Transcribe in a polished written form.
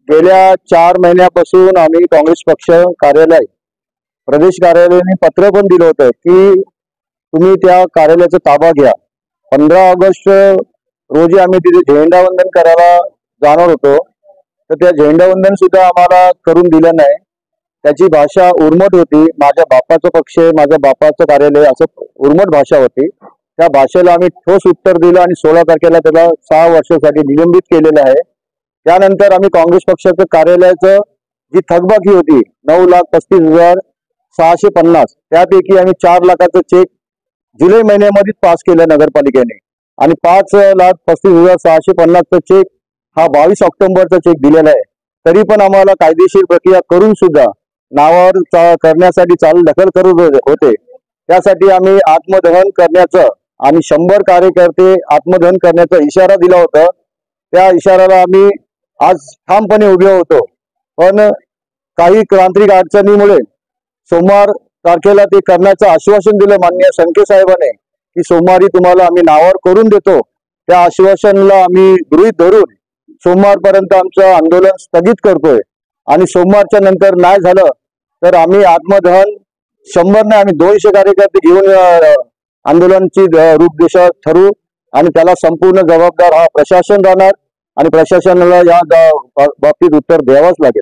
गेल्या 4 महिन्यापासून आम्ही काँग्रेस पक्ष कार्यालय प्रदेश कार्यालयाने पत्र पण दिलं होतं की तुम्ही त्या कार्यालयाचा ताबा घ्या। 15 ऑगस्ट रोजी आम्ही तिथे झेंडावंदन करायला जाणार होतो, तर त्या झेंडावंदन सुद्धा आम्हाला करून दिलं नाही। त्याची भाषा उर्मट होती, माझ्या बापाचा पक्ष माझ्या बापाचं कार्यालय असं उर्मट भाषा होती। त्या भाषेला आम्ही ठोस उत्तर दिलं आणि 16 तारखेला त्याला 6 वर्षासाठी निलंबित केलेलं आहे। त्यानंतर आम्ही काँग्रेस पक्षाचं कार्यालयाचं जी थकबाकी होती 9,35,650 त्यापैकी आम्ही 4 लाखाचं चेक जुलै महिन्यामध्येच पास केलं नगरपालिकेने आणि 5,35,650 चा चेक हा 22 ऑक्टोबरचा चेक दिलेला आहे। तरी पण आम्हाला कायदेशीर प्रक्रिया करून सुद्धा नावावर करण्यासाठी चालू ढकल करत होते। त्यासाठी आम्ही आत्मदहन करण्याचं आणि 100 कार्यकर्ते आत्मदहन करण्याचा इशारा दिला होता। त्या इशाऱ्याला आम्ही आज ठामपणे उभे होतो, पण काही तांत्रिक अडचणीमुळे सोमवार तारखेला ते करण्याचं आश्वासन दिलं माननीय संके साहेबांनी की सोमवारी तुम्हाला आम्ही नावावर करून देतो। त्या आश्वासनाला आम्ही गृहीत धरून सोमवारपर्यंत आमचं आंदोलन स्थगित करतोय आणि सोमवारच्या नंतर नाही झालं तर आम्ही आत्मदहन 100 नाही आम्ही 200 कार्यकर्ते घेऊन आंदोलनाची रूपदिशा ठरवू आणि त्याला संपूर्ण जबाबदार हा प्रशासन राहणार आणि प्रशासनाला या बाबतीत उत्तर द्यावंच लागेल।